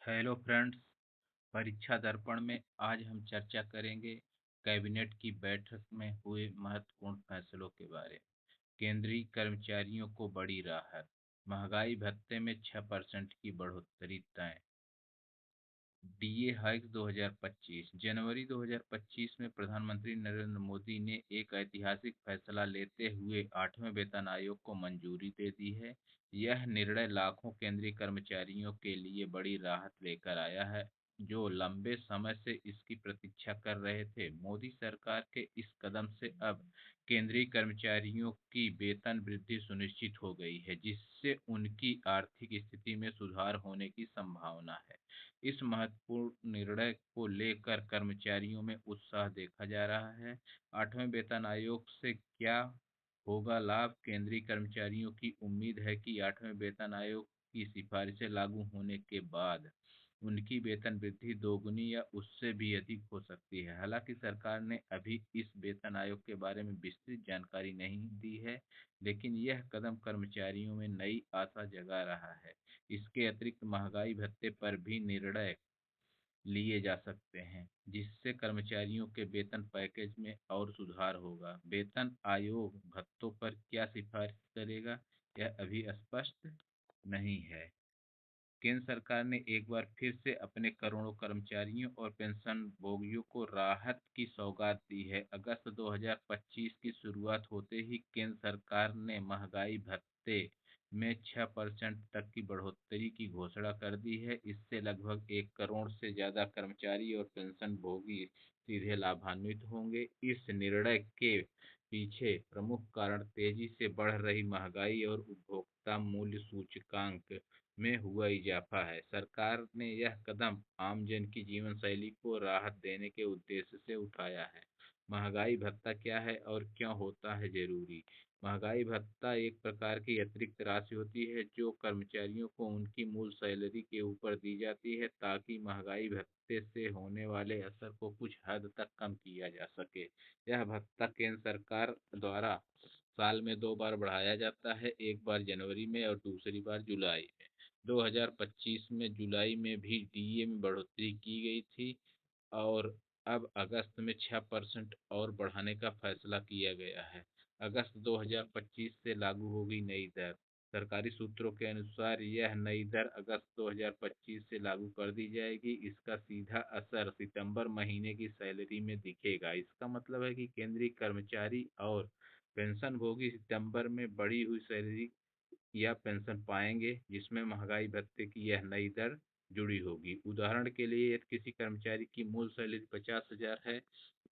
Hello friends. परीक्षा दर्पण में आज हम चर्चा करेंगे कैबिनेट की बैठक में हुए महत्वपूर्ण फैसलों के बारे में। केंद्रीय कर्मचारियों को बड़ी राहत, महंगाई भत्ते में 6% की बढ़ोतरी तय। DA hike 2025। जनवरी 2025 में प्रधानमंत्री नरेंद्र मोदी ने एक ऐतिहासिक फैसला लेते हुए 8वें वेतन आयोग को मंजूरी दे दी है। यह निर्णय लाखों केंद्रीय कर्मचारियों के लिए बड़ी राहत लेकर आया है, जो लंबे समय से इसकी प्रतीक्षा कर रहे थे। मोदी सरकार के इस कदम से अब केंद्रीय कर्मचारियों की वेतन वृद्धि सुनिश्चित हो गई है, जिससे उनकी आर्थिक स्थिति में सुधार होने की संभावना है। इस महत्वपूर्ण निर्णय को लेकर कर्मचारियों में उत्साह देखा जा रहा है। 8वें वेतन आयोग से क्या होगा लाभ? केंद्रीय कर्मचारियों की उम्मीद है कि 8वें वेतन आयोग की सिफारिशें लागू होने के बाद उनकी वेतन वृद्धि दोगुनी या उससे भी अधिक हो सकती है। हालांकि सरकार ने अभी इस वेतन आयोग के बारे में विस्तृत जानकारी नहीं दी है, लेकिन यह कदम कर्मचारियों में नई आशा जगा रहा है। इसके अतिरिक्त महंगाई भत्ते पर भी निर्णय लिए जा सकते हैं, जिससे कर्मचारियों के वेतन पैकेज में और सुधार होगा। वेतन आयोग भत्तों पर क्या सिफारिश करेगा, यह अभी स्पष्ट नहीं है। केंद्र सरकार ने एक बार फिर से अपने करोड़ों कर्मचारियों और पेंशनभोगियों को राहत की सौगात दी है। अगस्त 2025 की शुरुआत होते ही केंद्र सरकार ने महंगाई भत्ते में 6% तक की बढ़ोतरी की घोषणा कर दी है। इससे लगभग 1 करोड़ से ज़्यादा कर्मचारी और पेंशनभोगी सीधे लाभान्वित होंगे। इस निर्णय के पीछे प्रमुख कारण तेजी से बढ़ रही महंगाई और उपभोक्ता मूल्य सूचकांक में हुआ इजाफा है। सरकार ने यह कदम आमजन की जीवन शैली को राहत देने के उद्देश्य से उठाया है। महंगाई भत्ता क्या है और क्यों होता है जरूरी? महंगाई भत्ता एक प्रकार की अतिरिक्त राशि होती है जो कर्मचारियों को उनकी मूल सैलरी के ऊपर दी जाती है, ताकि महंगाई भत्ते से होने वाले असर को कुछ हद तक कम किया जा सके। यह भत्ता केंद्र सरकार द्वारा साल में 2 बार बढ़ाया जाता है, एक बार जनवरी में और दूसरी बार जुलाई में। 2025 में जुलाई में भी डीए में बढ़ोतरी की गई थी और अब अगस्त में 6% और बढ़ाने का फैसला किया गया है। अगस्त 2025 से लागू होगी नई दर। सरकारी सूत्रों के अनुसार यह नई दर अगस्त 2025 से लागू कर दी जाएगी। इसका सीधा असर सितंबर महीने की सैलरी में दिखेगा। इसका मतलब है कि केंद्रीय कर्मचारी और पेंशनभोगी सितंबर में बढ़ी हुई सैलरी या पेंशन पाएंगे, जिसमें महंगाई भत्ते की यह नई दर जुड़ी होगी। उदाहरण के लिए यदि किसी कर्मचारी की मूल सैलरी 50,000 है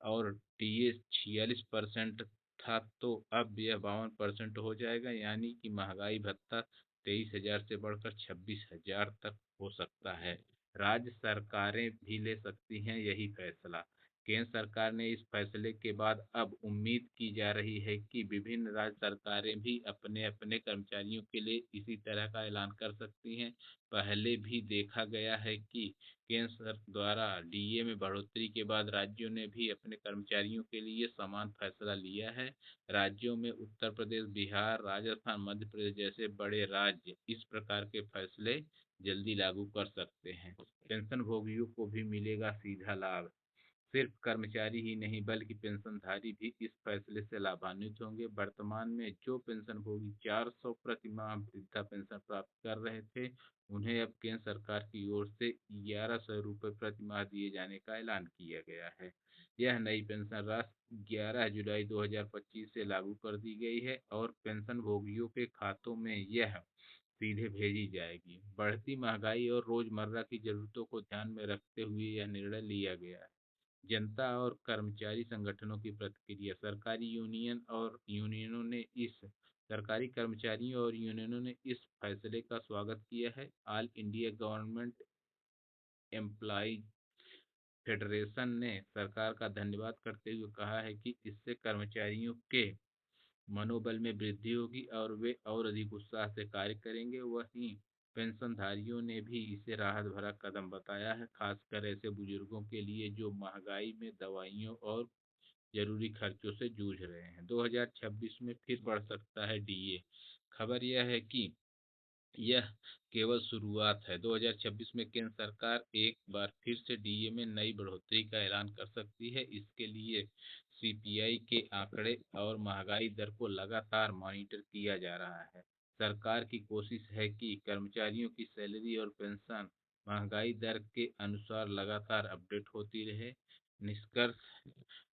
और टीए 46% था, तो अब यह 52% हो जाएगा, यानी कि महंगाई भत्ता 23,000 से बढ़कर 26,000 तक हो सकता है। राज्य सरकारें भी ले सकती हैं यही फैसला। केंद्र सरकार ने इस फैसले के बाद अब उम्मीद की जा रही है कि विभिन्न राज्य सरकारें भी अपने अपने कर्मचारियों के लिए इसी तरह का ऐलान कर सकती हैं। पहले भी देखा गया है कि केंद्र द्वारा डीए में बढ़ोतरी के बाद राज्यों ने भी अपने कर्मचारियों के लिए समान फैसला लिया है। राज्यों में उत्तर प्रदेश, बिहार, राजस्थान, मध्य प्रदेश जैसे बड़े राज्य इस प्रकार के फैसले जल्दी लागू कर सकते हैं। पेंशन भोगियों को भी मिलेगा सीधा लाभ। सिर्फ कर्मचारी ही नहीं बल्कि पेंशनधारी भी इस फैसले से लाभान्वित होंगे। वर्तमान में जो पेंशनभोगी 400 प्रति माह वृद्धा पेंशन प्राप्त कर रहे थे, उन्हें अब केंद्र सरकार की ओर से 1100 रुपये प्रति माह दिए जाने का ऐलान किया गया है। यह नई पेंशन राशि 11 जुलाई 2025 से लागू कर दी गई है और पेंशनभोगियों के खातों में यह सीधे भेजी जाएगी। बढ़ती महंगाई और रोजमर्रा की जरूरतों को ध्यान में रखते हुए यह निर्णय लिया गया है। जनता और कर्मचारी संगठनों की प्रतिक्रिया। सरकारी कर्मचारियों और यूनियनों ने इस फैसले का स्वागत किया है। All India government employees federation ने सरकार का धन्यवाद करते हुए कहा है कि इससे कर्मचारियों के मनोबल में वृद्धि होगी और वे और अधिक उत्साह से कार्य करेंगे। वहीं पेंशनधारियों ने भी इसे राहत भरा कदम बताया है, खासकर ऐसे बुजुर्गों के लिए जो महंगाई में दवाइयों और जरूरी खर्चों से जूझ रहे हैं। 2026 में फिर बढ़ सकता है डीए। खबर यह है कि यह केवल शुरुआत है। 2026 में केंद्र सरकार एक बार फिर से डीए में नई बढ़ोतरी का ऐलान कर सकती है। इसके लिए सीपीआई के आंकड़े और महंगाई दर को लगातार मॉनिटर किया जा रहा है। सरकार की कोशिश है कि कर्मचारियों की सैलरी और पेंशन महंगाई दर के अनुसार लगातार अपडेट होती रहे। निष्कर्ष,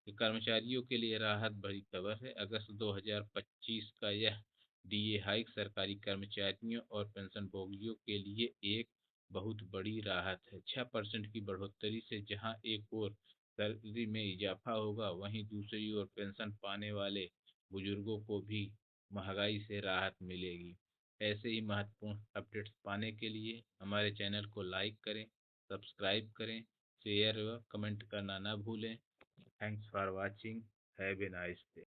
कर्मचारियों के लिए राहत भरी खबर है। अगस्त 2025 का यह डीए हाइक सरकारी कर्मचारियों और पेंशनभोगियों के लिए एक बहुत बड़ी राहत है। 6% की बढ़ोतरी से जहां एक ओर सैलरी में इजाफा होगा, वहीं दूसरी ओर पेंशन पाने वाले बुजुर्गों को भी महंगाई से राहत मिलेगी। ऐसे ही महत्वपूर्ण अपडेट्स पाने के लिए हमारे चैनल को लाइक करें, सब्सक्राइब करें, शेयर व कमेंट करना ना भूलें। Thanks for watching. Have a nice day.